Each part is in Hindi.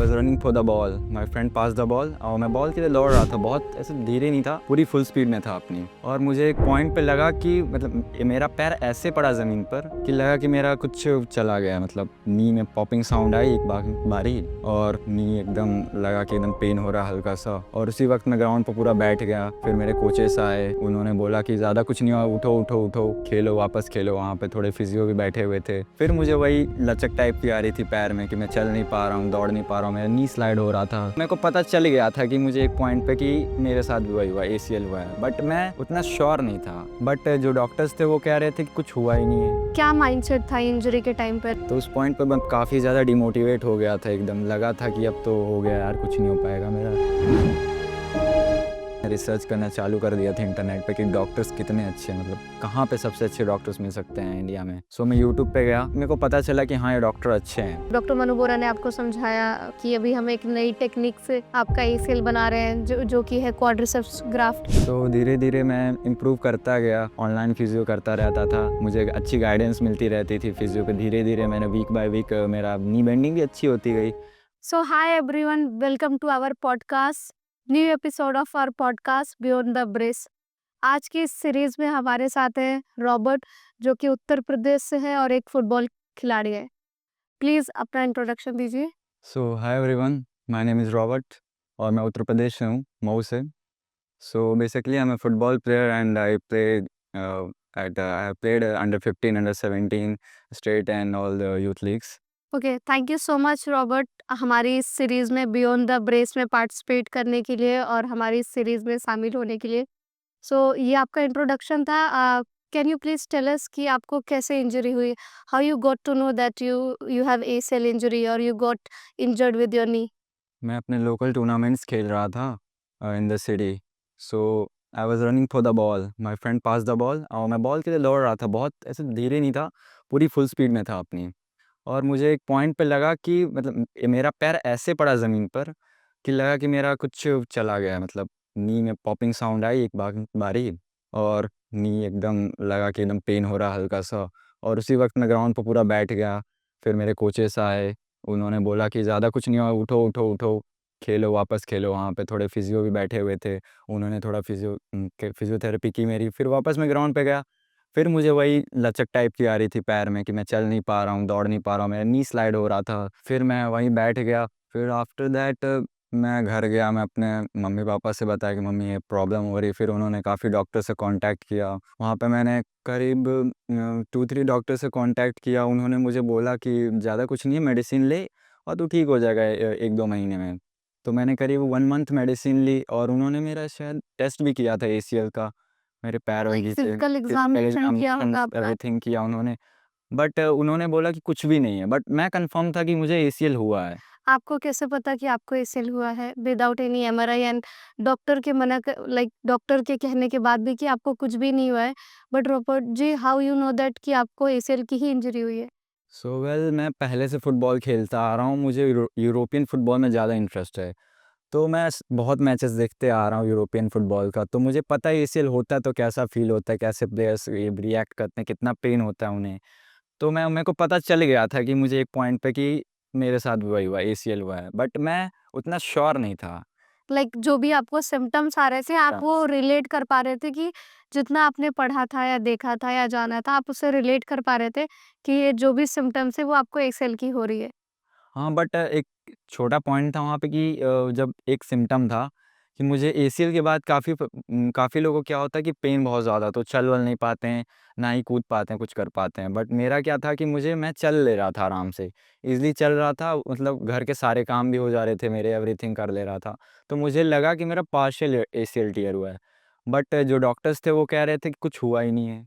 Was running for the ball, my friend pass the ball और मैं बॉल के लिए दौड़ रहा था, बहुत ऐसे धीरे नहीं था, पूरी फुल स्पीड में था अपनी। और मुझे एक पॉइंट पे लगा कि मतलब मेरा पैर ऐसे पड़ा ज़मीन पर कि लगा कि मेरा कुछ चला गया, मतलब नी में पॉपिंग साउंड आई एक बारी और नी एकदम लगा कि एकदम पेन हो रहा हल्का सा। और उसी वक्त मैं ग्राउंड पर पूरा बैठ गया। फिर मेरे कोचेस आए, उन्होंने बोला कि ज़्यादा कुछ नहीं हुआ, उठो उठो उठो, खेलो वापस खेलो। वहाँ पे थोड़े फिजियो भी बैठे हुए थे। फिर मुझे वही लचक टाइप की आ रही थी पैर में कि मैं चल नहीं पा रहा हूँ, दौड़ नहीं पा रहा हूँ, मेरा नी स्लाइड हो रहा था। मेरे को पता चल गया था कि मुझे एक पॉइंट पे कि मेरे साथ भी वही हुआ, ACL हुआ है, बट मैं उतना श्योर नहीं था। बट जो डॉक्टर्स थे वो कह रहे थे कि कुछ हुआ ही नहीं है। क्या माइंडसेट था इंजरी के टाइम पर? तो उस पॉइंट पे मैं काफ़ी ज़्यादा डिमोटिवेट हो गया था, एकदम लगा था कि अब तो हो गया यार, कुछ नहीं हो पाएगा मेरा। रिसर्च करना चालू कर दिया था इंटरनेट पे कि डॉक्टर्स कितने अच्छे हैं, मतलब कहाँ पे सबसे अच्छे डॉक्टर्स मिल सकते हैं इंडिया में। सो मैं यूट्यूब पे गया, मेरे को पता चला कि हाँ ये डॉक्टर अच्छे हैं। डॉक्टर मनु बोरा ने आपको समझाया कि अभी हम एक नई टेक्निक से आपका ACL बना रहे हैं जो कि है क्वाड्रिसेप्स ग्राफ्ट। तो धीरे धीरे मैं इम्प्रूव करता गया, ऑनलाइन फिजियो करता रहता था, मुझे अच्छी गाइडेंस मिलती रहती थी फिजियो पे। धीरे धीरे मैंने वीक बाय वीक मेरा नी बेंडिंग भी अच्छी होती गई। So hi everyone, welcome to our podcast, new episode of our podcast beyond the brace. आज की इस सीरीज में हमारे साथ है रॉबर्ट, जो कि उत्तर प्रदेश से है और एक फुटबॉल खिलाड़ी है। प्लीज अपना इंट्रोडक्शन दीजिए। So hi everyone, my name is Robert और मैं उत्तर प्रदेश से हूँ, मऊ से। So basically, I'm a football player and I played I have played under 15, under 17, state and all the youth leagues. Okay, thank you so much Robert, हमारी इस सीरीज में बियॉन्ड द ब्रेस में पार्टिसिपेट करने के लिए और हमारी इस सीरीज में शामिल होने के लिए। सो ये आपका इंट्रोडक्शन था। Can you please tell us कि आपको कैसे इंजरी हुई? How you got to know that you you have ACL injury और you got injured with your knee? मैं अपने लोकल टूर्नामेंट्स खेल रहा था in the city. So I was running for the ball, my friend pass the ball और मैं बॉल के लिए दौड़ रहा था, बहुत ऐसे धीरे नहीं था, पूरी फुल स्पीड में था अपनी। और मुझे एक पॉइंट पे लगा कि मतलब मेरा पैर ऐसे पड़ा ज़मीन पर कि लगा कि मेरा कुछ चला गया, मतलब नी में पॉपिंग साउंड आई एक बारी और नी एकदम लगा कि एकदम पेन हो रहा हल्का सा। और उसी वक्त मैं ग्राउंड पर पूरा बैठ गया। फिर मेरे कोचेस आए, उन्होंने बोला कि ज़्यादा कुछ नहीं हुआ, उठो उठो उठो, खेलो वापस खेलो। वहाँ पे थोड़े फिजियो भी बैठे हुए थे, उन्होंने थोड़ा फिजियोथेरेपी की मेरी। फिर वापस मैं ग्राउंड पे गया। फिर मुझे वही लचक टाइप की आ रही थी पैर में कि मैं चल नहीं पा रहा हूँ, दौड़ नहीं पा रहा हूँ, मेरा नी स्लाइड हो रहा था। फिर मैं वहीं बैठ गया। फिर आफ्टर दैट मैं घर गया, मैं अपने मम्मी पापा से बताया कि मम्मी ये प्रॉब्लम हो रही है। फिर उन्होंने काफ़ी डॉक्टर से कांटेक्ट किया। वहाँ पे मैंने करीब 2-3 डॉक्टर से कांटेक्ट किया। उन्होंने मुझे बोला कि ज़्यादा कुछ नहीं है, मेडिसिन ले और तू ठीक हो जाएगा 1-2 महीने में। तो मैंने करीब 1 मंथ मेडिसिन ली और उन्होंने मेरा शायद टेस्ट भी किया था ACL का, मेरे पैर लाइक वगैरह से फिजिकल फिजिकल एग्जामिनेशन किया होगा आपका? एवरीथिंग किया उन्होंने। बट उन्होंने बोला कि कुछ भी नहीं है, बट मैं कंफर्म था कि मुझे ACL हुआ है। आपको कैसे पता कि आपको ACL हुआ है without any MRI and doctor के लाइक डॉक्टर के कहने के बाद भी कि आपको कुछ भी नहीं हुआ है? But Robert ji, how you know that कि आपको ACL की ही इंजरी हुई है? सो वेल, मैं पहले से फ़ुटबॉल खेलता आ रहा हूँ, मुझे यूरोपियन फ़ुटबॉल में ज़्यादा इंटरेस्ट है। तो मैं बहुत मैचेस देखते आ रहा हूँ यूरोपियन फ़ुटबॉल का, तो मुझे पता है ACL होता है तो कैसा फ़ील होता है, कैसे प्लेयर्स ये रिएक्ट करते हैं, कितना पेन होता है उन्हें। तो मेरे को पता चल गया था कि मुझे एक पॉइंट पे कि मेरे साथ भी वही हुआ, ACL हुआ है, बट मैं उतना श्योर नहीं था। लाइक जो भी आपको सिम्पटम्स आ रहे थे, आप वो रिलेट कर पा रहे थे कि जितना आपने पढ़ा था या देखा था या जाना था, आप उससे रिलेट कर पा रहे थे कि ये जो भी सिम्पटम्स है वो आपको ACL की हो रही है। हाँ, बट एक छोटा पॉइंट था वहाँ पे कि जब एक सिम्पटम था कि मुझे ACL के बाद काफ़ी लोगों को क्या होता है कि पेन बहुत ज़्यादा, तो चल-वल नहीं पाते हैं, ना ही कूद पाते हैं, कुछ कर पाते हैं। बट मेरा क्या था कि मैं चल ले रहा था आराम से, ईज़िली चल रहा था, मतलब घर के सारे काम भी हो जा रहे थे मेरे, एवरीथिंग कर ले रहा था। तो मुझे लगा कि मेरा पार्शियल ACL टियर हुआ है। बट जो डॉक्टर्स थे वो कह रहे थे कि कुछ हुआ ही नहीं है।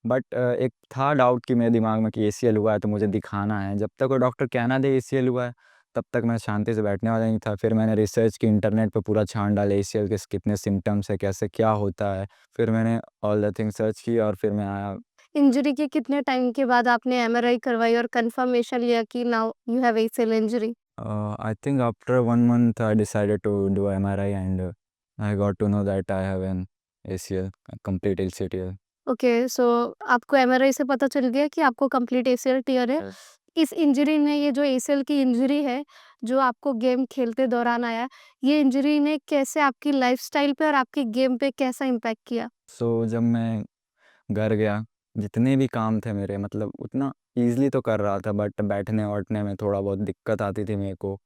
बट एक था डाउट कि मेरे दिमाग में कि ACL हुआ है तो मुझे दिखाना है। जब तक वो डॉक्टर कह ना दे ACL हुआ है, तब तक मैं शांति से बैठने वाला नहीं था। फिर मैंने रिसर्च की, इंटरनेट पे पूरा छान डाला ACL के कितने सिम्पटम्स है, कैसे क्या होता है। फिर मैंने ऑल द थिंग्स सर्च की और फिर मैं आया। इंजरी के कितने टाइम के बाद आपने MRI करवाई और कंफर्मेशन लिया कि now you have ACL injury? I think after 1 month I decided to do MRI and I got to know that I have an ACL, complete ACL tear. Okay, so आपको MRI से पता चल गया कि आपको कंप्लीट ACL टियर है। इस इंजरी ने, ये जो ACL की इंजरी है, जो आपको गेम खेलते दौरान आया, ये इंजरी ने कैसे आपकी लाइफ़स्टाइल पे और आपकी गेम पे कैसा इम्पैक्ट किया? सो जब मैं घर गया, जितने भी काम थे मेरे मतलब उतना ईज़िली तो कर रहा था बट बैठने-वैठने में थोड़ा बहुत दिक्कत आती थी मेरे को।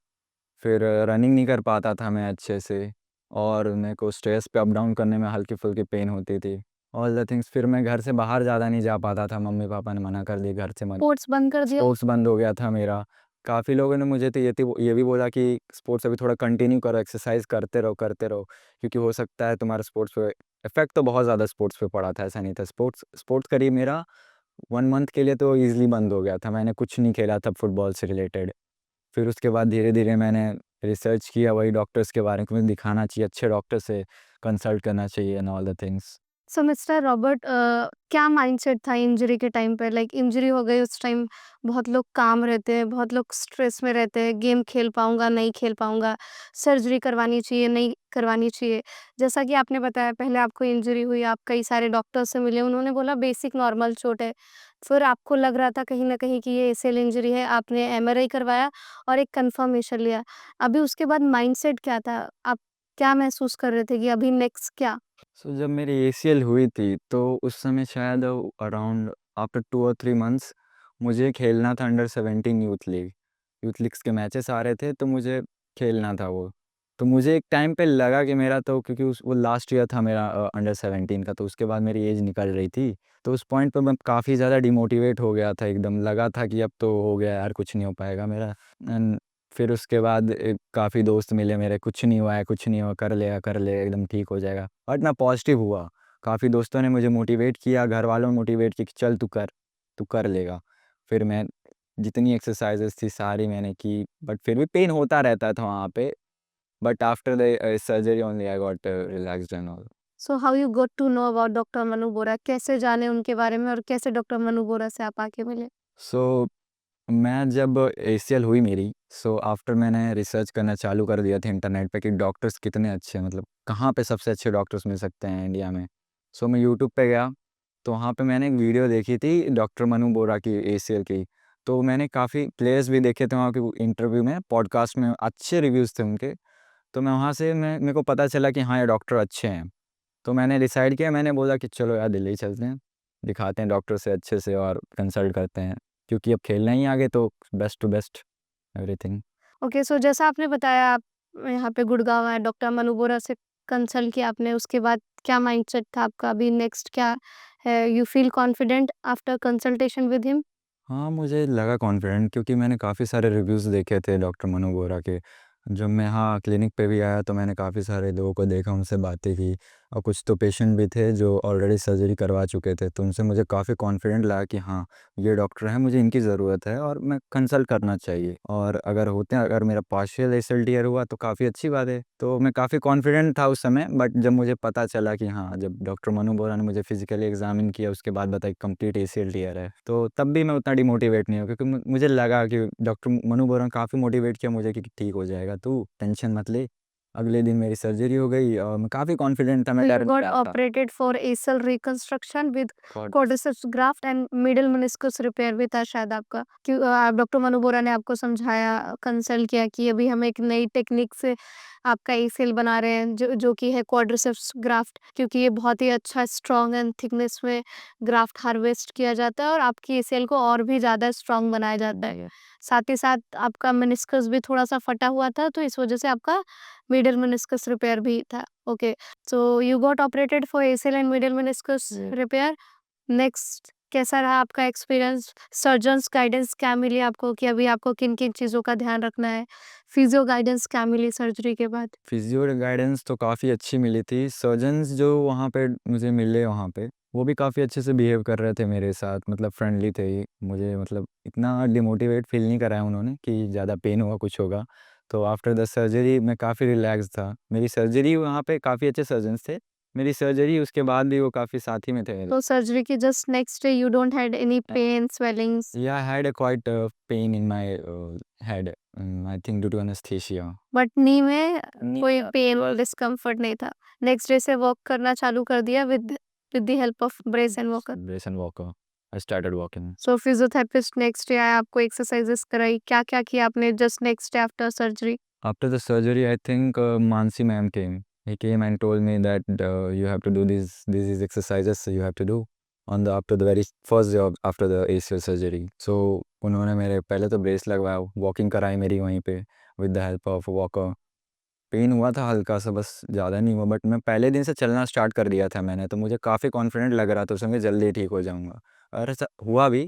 फिर रनिंग नहीं कर पाता था मैं अच्छे से और मेरे को स्टेयर्स पे अप डाउन करने में हल्की-फुल्की पेन होती थी। ऑल द थिंग्स फिर मैं घर से बाहर ज़्यादा नहीं जा पाता था, मम्मी-पापा ने मना कर दिया घर से मत। स्पोर्ट्स बंद कर दिया? स्पोर्ट्स बंद हो गया था मेरा। काफ़ी लोगों ने मुझे तो ये भी बोला कि स्पोर्ट्स अभी थोड़ा कंटिन्यू करो, एक्सरसाइज़ करते रहो क्योंकि हो सकता है तुम्हारा स्पोर्ट्स पे इफ़ेक्ट तो बहुत ज़्यादा स्पोर्ट्स पे पड़ा था, ऐसा नहीं था। स्पोर्ट्स स्पोर्ट्स करीब मेरा 1 मंथ के लिए तो ईज़िली बंद हो गया था। मैंने कुछ नहीं खेला था फुटबॉल से रिलेटेड। फिर उसके बाद धीरे-धीरे मैंने रिसर्च किया वही डॉक्टर्स के बारे में कि मुझे दिखाना चाहिए, अच्छे डॉक्टर से कंसल्ट करना चाहिए and all the things. So mister Robert, क्या माइंडसेट था इंजरी के टाइम पे? लाइक इंजरी हो गई उस टाइम, बहुत लोग काम रहते हैं, बहुत लोग स्ट्रेस में रहते हैं, गेम खेल पाऊँगा, नहीं खेल पाऊँगा, सर्जरी करवानी चाहिए, नहीं करवानी चाहिए। जैसा कि आपने बताया पहले आपको इंजरी हुई, आप कई सारे डॉक्टर से मिले, उन्होंने बोला बेसिक नॉर्मल चोट है। फिर आपको लग रहा था कहीं न कहीं कि ये एसीएल इंजरी है, आपने एमआरआई करवाया और एक कन्फर्मेशन लिया। अभी उसके बाद माइंडसेट क्या था? आप क्या महसूस कर रहे थे कि अभी नेक्स्ट क्या? सो जब मेरी एसीएल हुई थी तो उस समय शायद अराउंड आफ्टर 2 और 3 मंथ्स मुझे खेलना था under 17 youth league. Youth leagues के मैचेस आ रहे थे तो मुझे खेलना था वो। तो मुझे एक टाइम पे लगा कि मेरा तो क्योंकि उस वो लास्ट ईयर था मेरा अंडर 17 का तो उसके बाद मेरी एज निकल रही थी। तो उस पॉइंट पे मैं काफ़ी ज़्यादा डिमोटिवेट हो गया था एकदम, लगा था कि अब तो हो गया यार, कुछ नहीं हो पाएगा मेरा। एंड फिर उसके बाद काफ़ी दोस्त मिले मेरे, कुछ नहीं हुआ है, कुछ नहीं हुआ, कर ले एकदम ठीक हो जाएगा। बट मैं पॉज़िटिव हुआ। काफ़ी दोस्तों ने मुझे मोटिवेट किया, घरवालों ने मोटिवेट किया कि चल तू कर लेगा। फिर मैं जितनी एक्सरसाइज़ेज़ थी सारी मैंने की बट फिर भी पेन होता रहता था वहाँ पे। But after the surgery only I got relaxed and all. So how you got to know about doctor Manu Bora? कैसे जाने उनके बारे में और कैसे डॉक्टर मनु बोरा से आप आके मिले? सो मैं जब एसीएल हुई मेरी, सो आफ्टर मैंने रिसर्च करना चालू कर दिया था इंटरनेट पे कि डॉक्टर्स कितने अच्छे हैं, मतलब कहाँ पे सबसे अच्छे डॉक्टर्स मिल सकते हैं इंडिया में। सो मैं यूट्यूब पे गया, तो वहाँ पे मैंने एक वीडियो देखी थी डॉक्टर मनु बोरा की एसीएल की। तो मैंने काफ़ी प्लेयर्स भी देखे थे वहाँ के इंटरव्यू में, पॉडकास्ट में अच्छे रिव्यूज़ थे उनके। तो मैं वहाँ से मैं मेरे को पता चला कि हाँ, ये डॉक्टर अच्छे हैं। तो मैंने डिसाइड किया, मैंने बोला कि चलो यार दिल्ली चलते हैं, दिखाते हैं डॉक्टर से अच्छे से और कंसल्ट करते हैं, क्योंकि अब खेलना ही आगे तो best to best everything. Okay, so जैसा आपने बताया आप यहाँ पे गुड़गाँव आए, डॉक्टर मनु बोरा से कंसल्ट किया आपने, उसके बाद क्या माइंडसेट था आपका? अभी नेक्स्ट क्या है? You feel confident after consultation with him? हाँ, मुझे लगा कॉन्फिडेंट क्योंकि मैंने काफ़ी सारे रिव्यूज़ देखे थे डॉक्टर मनु बोरा के। जब मैं यहाँ क्लिनिक पे भी आया तो मैंने काफ़ी सारे लोगों को देखा, उनसे बातें की और कुछ तो पेशेंट भी थे जो ऑलरेडी सर्जरी करवा चुके थे। तो उनसे मुझे काफ़ी कॉन्फिडेंट लगा कि हाँ, ये डॉक्टर हैं, मुझे इनकी ज़रूरत है और मैं कंसल्ट करना चाहिए। और अगर मेरा पार्शियल एसीएल टियर हुआ तो काफ़ी अच्छी बात है। तो मैं काफ़ी कॉन्फिडेंट था उस समय, बट जब मुझे पता चला कि हाँ, जब डॉक्टर मनु बोरा ने मुझे फिज़िकली एग्ज़ामिन किया उसके बाद बताया कंप्लीट एसीएल टियर है, तो तब भी मैं उतना डिमोटिवेट नहीं हुआ क्योंकि मुझे लगा कि डॉक्टर मनु बोरा ने काफ़ी मोटिवेट किया मुझे कि ठीक हो जाएगा तू, टेंशन मत ले। अगले दिन मेरी सर्जरी हो गई और मैं काफ़ी कॉन्फिडेंट था, मैं So डर you नहीं got रहा था। operated for ACL reconstruction with God quadriceps graft and middle meniscus repair भी था शायद आपका। डॉक्टर मनु बोरा ने आपको समझाया, कंसल्ट किया कि अभी हम एक नई टेक्निक से आपका एसीएल बना रहे हैं जो कि है क्वाड्रिसेप्स ग्राफ्ट, क्योंकि ये बहुत ही अच्छा स्ट्रॉन्ग एंड थिकनेस में ग्राफ्ट हार्वेस्ट किया जाता है और आपकी एसीएल को और भी ज़्यादा स्ट्रॉन्ग बनाया जाता है। साथ ही साथ आपका मेनिस्कस भी थोड़ा-सा फटा हुआ था, तो इस वजह से आपका मिडल मेनिस्कस रिपेयर भी था। Okay, so you got operated for ACL and middle meniscus repair. Next कैसा रहा आपका एक्सपीरियंस? सर्जन्स गाइडेंस क्या मिली आपको कि अभी आपको किन-किन चीज़ों का ध्यान रखना है? फिजियो गाइडेंस क्या मिली सर्जरी के बाद? फिजियो गाइडेंस तो काफ़ी अच्छी मिली थी। सर्जन्स जो वहाँ पे मुझे मिले वहाँ पे, वो भी काफ़ी अच्छे से बिहेव कर रहे थे मेरे साथ, मतलब फ्रेंडली थे ही। मुझे मतलब इतना डिमोटिवेट फ़ील नहीं कराया उन्होंने कि ज़्यादा पेन हुआ, कुछ होगा। तो आफ्टर द सर्जरी मैं काफ़ी रिलैक्स था। मेरी सर्जरी वहाँ पे काफ़ी अच्छे सर्जन्स थे। मेरी सर्जरी उसके बाद भी वो काफ़ी साथ ही में थे मेरे। तो सर्जरी के just next day you don't had any pain, swellings? Yeah, I had a quite pain in my head, I think due to anesthesia. But knee में Knee कोई में पेन और was डिस्कम्फर्ट नहीं था। नेक्स्ट डे से वर्क करना चालू कर दिया with the help of brace and walker. brace and walker. I started walking. So physiotherapist next day आया, आपको एक्सरसाइजेस कराई, क्या-क्या किया आपने just next day after surgery? After the surgery, I think Mansi ma'am came. He came and told me that you have to do these exercises you have to do on the after the very first job after the ACL surgery. So उन्होंने मेरे पहले तो ब्रेस लगवाया, वॉकिंग कराई मेरी वहीं पे with the help of walker. Pain हुआ था हल्का सा, बस ज़्यादा नहीं हुआ, बट मैं पहले दिन से चलना स्टार्ट कर दिया था मैंने, तो मुझे काफ़ी कॉन्फिडेंट लग रहा था उस समय जल्दी ठीक हो जाऊँगा, और ऐसा हुआ भी।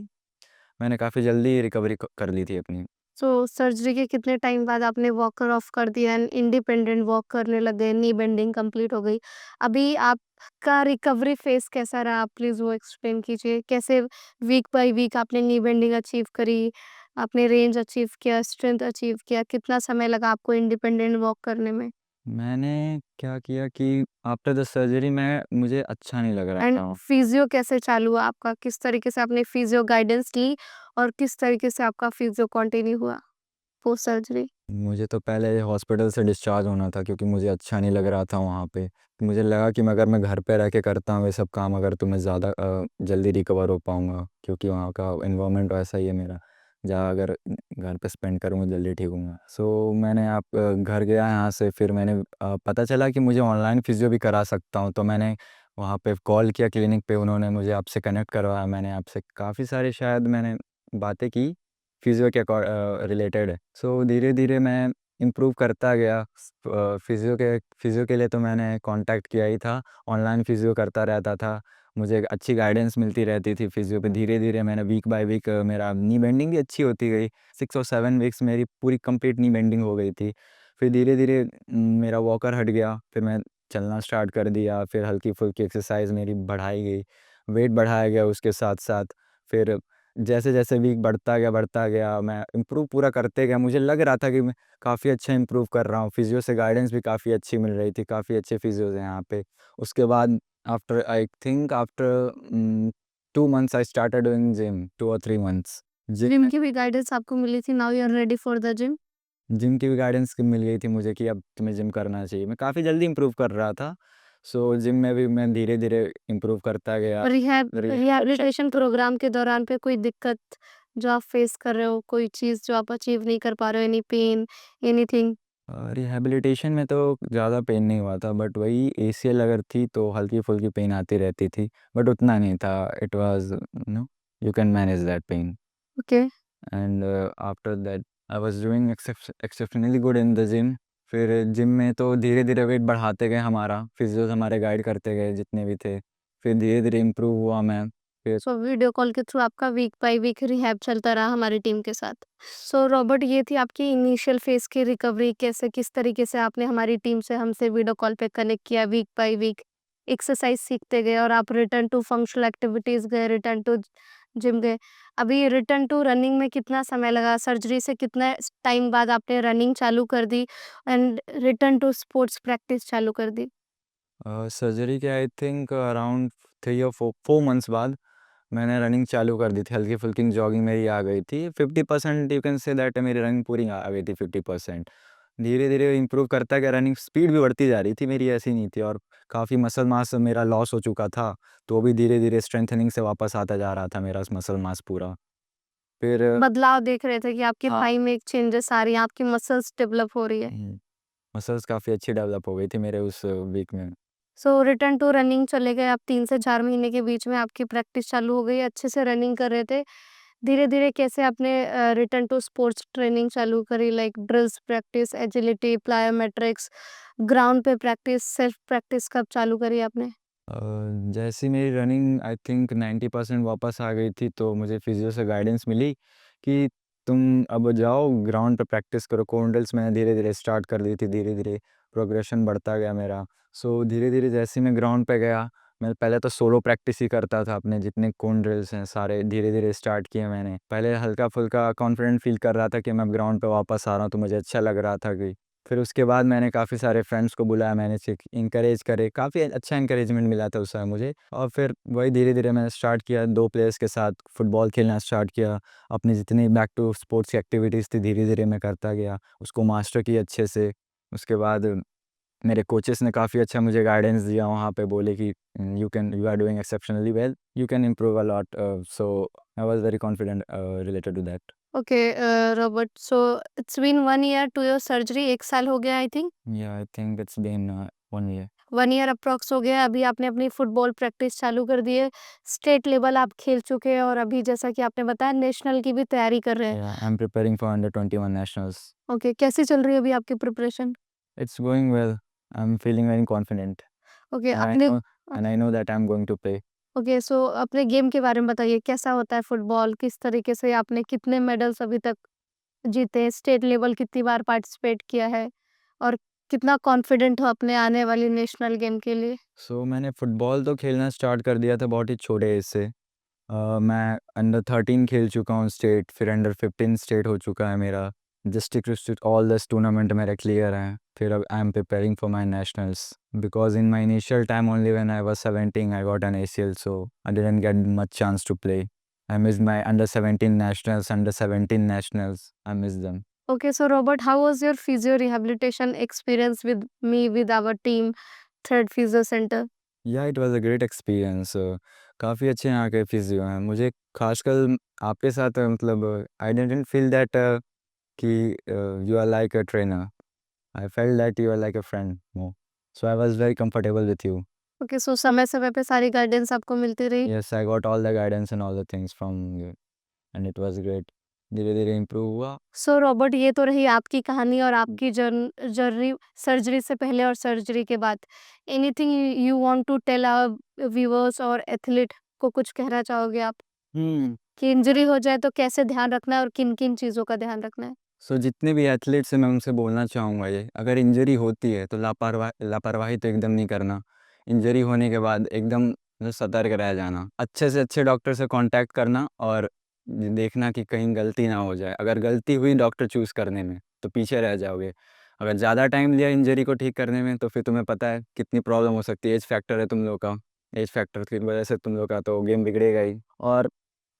मैंने काफ़ी जल्दी रिकवरी कर ली थी अपनी। सो सर्जरी के कितने टाइम बाद आपने वॉकर ऑफ कर दिया एंड इंडिपेंडेंट वॉक करने लग गए, नी बेंडिंग कंप्लीट हो गई। अभी आपका रिकवरी फेज़ कैसा रहा? आप प्लीज़ वो एक्सप्लेन कीजिए। कैसे वीक बाय वीक आपने नी बेंडिंग अचीव करी, आपने रेंज अचीव किया, स्ट्रेंथ अचीव किया, कितना समय लगा आपको इंडिपेंडेंट वॉक करने में? मैंने क्या किया कि आफ्टर द सर्जरी मैं मुझे अच्छा नहीं लग रहा एंड था। फिजियो कैसे चालू हुआ आपका? किस तरीके से आपने फिजियो गाइडेंस ली और किस तरीके से आपका फिजियो कंटिन्यू हुआ पोस्ट सर्जरी? मुझे तो पहले हॉस्पिटल से डिस्चार्ज होना था क्योंकि मुझे अच्छा नहीं लग रहा था वहाँ पे। मुझे लगा कि अगर मैं घर पे रह के करता हूँ ये सब काम, अगर तो मैं ज़्यादा जल्दी रिकवर हो पाऊँगा, क्योंकि वहाँ का एनवायरनमेंट वैसा ही है मेरा, जहाँ अगर घर पे स्पेंड करूँगा जल्दी ठीक होऊँगा। सो मैंने घर गया यहाँ से, फिर मैंने पता चला कि मुझे ऑनलाइन फिजियो भी करा सकता हूँ, तो मैंने वहाँ पे कॉल किया क्लिनिक पे, उन्होंने मुझे आपसे कनेक्ट करवाया। मैंने आपसे काफ़ी सारे शायद मैंने बातें की फिजियो के रिलेटेड। सो धीरे-धीरे मैं इम्प्रूव करता गया। फिजियो के लिए तो मैंने कॉन्टैक्ट किया ही था, ऑनलाइन फिजियो करता रहता था। मुझे एक अच्छी गाइडेंस मिलती रहती थी फिजियो पे। धीरे-धीरे मैंने वीक बाय वीक मेरा नी बेंडिंग भी अच्छी होती गई। 6 और 7 वीक्स मेरी पूरी कंप्लीट नी बेंडिंग हो गई थी। फिर धीरे-धीरे मेरा वॉकर हट गया, फिर मैं चलना स्टार्ट कर दिया, फिर हल्की-फुल्की एक्सरसाइज़ मेरी बढ़ाई गई, वेट बढ़ाया गया उसके साथ-साथ। फिर जैसे-जैसे वीक बढ़ता गया, मैं इम्प्रूव पूरा करते गया। मुझे लग रहा था कि मैं काफ़ी अच्छा इम्प्रूव कर रहा हूँ। फिजियो से गाइडेंस भी काफ़ी अच्छी मिल रही थी, काफ़ी अच्छे फिजियोज़ हैं यहाँ पे। उसके बाद after 2 months I started doing gym, 2 और 3 मंथ्स। जिम जिम में की भी गाइडेंस आपको मिली थी, now you are ready for the gym? Gym की भी गाइडेंस मिल गई थी मुझे कि अब तुम्हें जिम करना चाहिए। मैं काफ़ी जल्दी इम्प्रूव कर रहा था। सो जिम में भी मैं धीरे-धीरे इम्प्रूव करता गया। रिहैबिलिटेशन प्रोग्राम के दौरान पे कोई दिक्कत जो आप फेस कर रहे हो, कोई चीज़ जो आप अचीव नहीं कर पा रहे हो, एनी पेन, एनीथिंग? रिहैबिलिटेशन में तो ज़्यादा पेन नहीं हुआ था, बट वही एसीएल अगर थी तो हल्की-फुल्की पेन आती रहती थी, बट उतना नहीं था। It was you can manage that pain. Okay. And after that I was doing exceptionally good in the gym. फिर जिम में तो धीरे-धीरे वेट बढ़ाते गए हमारा, फिज़ियोज़ हमारे गाइड करते गए जितने भी थे। फिर धीरे-धीरे इम्प्रूव हुआ मैं। फिर सो वीडियो कॉल के थ्रू आपका वीक बाय वीक रिहैब चलता रहा हमारी टीम के साथ। सो रॉबर्ट, ये थी आपकी इनिशियल फेज़ की रिकवरी, कैसे किस तरीके से आपने हमारी टीम से हमसे वीडियो कॉल पे कनेक्ट किया, वीक बाय वीक एक्सरसाइज सीखते गए और आप रिटर्न टू फंक्शनल एक्टिविटीज़ गए, रिटर्न टू जिम गए। अभी रिटर्न टू रनिंग में कितना समय लगा? सर्जरी से कितने टाइम बाद आपने रनिंग चालू कर दी and return to sports practice चालू कर दी? सर्जरी के आई थिंक अराउंड 3 और 4 मंथ्स बाद मैंने रनिंग चालू कर दी थी। हल्की-फुल्की जॉगिंग मेरी आ गई थी। 50% यू कैन से दैट मेरी रनिंग पूरी आ गई थी 50%। धीरे-धीरे इम्प्रूव करता गया, रनिंग स्पीड भी बढ़ती जा रही थी मेरी, ऐसी नहीं थी, और काफ़ी मसल मास मेरा लॉस हो चुका था, तो वो भी धीरे-धीरे स्ट्रेंथनिंग से वापस आता जा रहा था मेरा मसल मास पूरा। फिर बदलाव देख रहे थे कि आपकी हाँ। थाई में एक चेंजेस आ रही हैं, आपकी मसल्स डेवलप हो रही है। मसल्स काफ़ी अच्छी डेवलप हो गई थी मेरे उस वीक में। सो रिटर्न टू रनिंग चले गए आप, 3 से 4 महीने के बीच में आपकी प्रैक्टिस चालू हो गई, अच्छे से रनिंग कर रहे थे। धीरे-धीरे कैसे आपने रिटर्न टू स्पोर्ट्स ट्रेनिंग चालू करी, like drills practice, agility, plyometrics, ground पे प्रैक्टिस, सेल्फ प्रैक्टिस कब चालू करी आपने? अ, जैसे ही मेरी रनिंग आई थिंक 90% वापस आ गई थी, तो मुझे फिजियो से गाइडेंस मिली कि तुम अब जाओ ग्राउंड पे प्रैक्टिस करो। कोन ड्रिल्स मैंने धीरे-धीरे स्टार्ट कर दी थी, धीरे-धीरे प्रोग्रेशन बढ़ता गया मेरा। सो धीरे-धीरे जैसे ही मैं ग्राउंड पे गया, मैं पहले तो सोलो प्रैक्टिस ही करता था, अपने जितने कोन ड्रिल्स हैं सारे धीरे-धीरे स्टार्ट किए मैंने। पहले हल्का-फुल्का कॉन्फिडेंट फ़ील कर रहा था कि मैं ग्राउंड पे वापस आ रहा हूँ, तो मुझे अच्छा लग रहा था कि फिर उसके बाद मैंने काफ़ी सारे फ्रेंड्स को बुलाया, मैंने इंकरेज करे, काफ़ी अच्छा इंकरेजमेंट मिला था उस समय मुझे, और फिर वही धीरे-धीरे मैंने स्टार्ट किया 2 प्लेयर्स के साथ फुटबॉल खेलना स्टार्ट किया। अपनी जितनी बैक टू स्पोर्ट्स की एक्टिविटीज़ थी धीरे-धीरे मैं करता गया, उसको मास्टर किया अच्छे से। उसके बाद मेरे कोचेस ने काफ़ी अच्छा मुझे गाइडेंस दिया वहाँ पे, बोले कि you are doing exceptionally well, you can improve a lot, so I was very confident related to that. Okay Robert, so it's been 1 year to your surgery, 1 साल हो गया आई थिंक? या I think it's been 1 year. 1 year approx हो गया, अभी आपने अपनी फुटबॉल प्रैक्टिस चालू कर दी है, स्टेट लेवल आप खेल चुके हैं और अभी जैसा कि आपने बताया नेशनल की भी तैयारी कर रहे हैं। या आई am preparing for under 21 nationals. Okay, कैसी चल रही है अभी आपकी preparation? It's going well. I'm feeling very confident. Okay, And I अपने know and I know that I'm going to play. Okay, so अपने गेम के बारे में बताइए, कैसा होता है फुटबॉल? किस तरीके से आपने कितने मेडल्स अभी तक जीते? स्टेट लेवल कितनी बार पार्टिसिपेट किया है? और कितना कॉन्फिडेंट हो अपने आने वाली नेशनल गेम के लिए? सो मैंने फुटबॉल तो खेलना स्टार्ट कर दिया था बहुत ही छोटे एज से। मैं अंडर 13 खेल चुका हूँ स्टेट, फिर अंडर 15 स्टेट हो चुका है मेरा। डिस्ट्रिक्ट ऑल दस टूर्नामेंट मेरे क्लियर हैं। फिर अब I am preparing for my nationals because in my initial time only when I was 17 I got an ACL, so I didn't get much chance to play. I missed my under 17 nationals, under 17 nationals. I missed them. Okay, so Robert, how was your physio rehabilitation experience with me, with our team, Third Physio Center? या it was a great experience. काफ़ी अच्छे यहाँ के फिजियो हैं। मुझे खासकर आपके साथ मतलब आई डिडंट फील दैट कि you are like a trainer. I felt that you are like a friend more, so I was very comfortable with you. Okay, so समय-समय पे सारी गाइडेंस आपको मिलती रही? Yes, I got all the guidance and all the things from you and it was great. धीरे धीरे इम्प्रूव हुआ। सो रॉबर्ट, ये तो रही आपकी कहानी और आपकी जर्नी सर्जरी से पहले और सर्जरी के बाद। Anything you want to tell our viewers और एथलीट को कुछ कहना चाहोगे आप? हम्म। कि इंजरी हो जाए तो कैसे ध्यान रखना है और किन-किन चीज़ों का ध्यान रखना है? सो जितने भी एथलीट्स हैं मैं उनसे बोलना चाहूँगा ये, अगर इंजरी होती है तो लापरवाही तो एकदम नहीं करना। इंजरी होने के बाद एकदम सतर्क रह जाना, अच्छे से अच्छे डॉक्टर से कांटेक्ट करना और देखना कि कहीं गलती ना हो जाए। अगर गलती हुई डॉक्टर चूज़ करने में तो पीछे रह जाओगे। अगर ज़्यादा टाइम लिया इंजरी को ठीक करने में तो फिर तुम्हें पता है कितनी प्रॉब्लम हो सकती है। एज फैक्टर है तुम लोग का, एज फैक्टर की वजह से तुम लोग का तो गेम बिगड़ेगा ही। और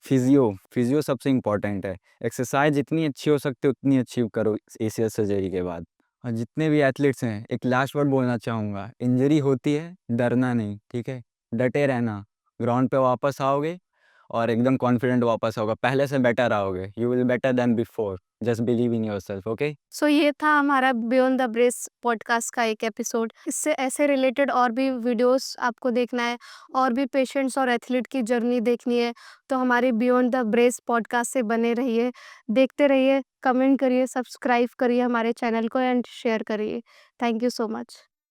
फिजियो सबसे इम्पोर्टेंट है। एक्सरसाइज जितनी अच्छी हो सकती है उतनी अच्छी करो ACL सर्जरी के बाद। और जितने भी एथलीट्स हैं एक लास्ट वर्ड बोलना चाहूँगा, इंजरी होती है डरना नहीं, ठीक है? डटे रहना, ग्राउंड पे वापस आओगे और एकदम कॉन्फिडेंट वापस आओगे, पहले से बेटर आओगे, you will better than before, just believe in yourself, okay? So ये था हमारा बियॉन्ड द ब्रेस पॉडकास्ट का एक एपिसोड। इससे ऐसे रिलेटेड और भी वीडियोस आपको देखना है और भी पेशेंट्स और एथलीट की जर्नी देखनी है तो हमारे बियॉन्ड द ब्रेस पॉडकास्ट से बने रहिए, देखते रहिए, कमेंट करिए, सब्सक्राइब करिए हमारे चैनल को एंड शेयर करिए। Thank you so much.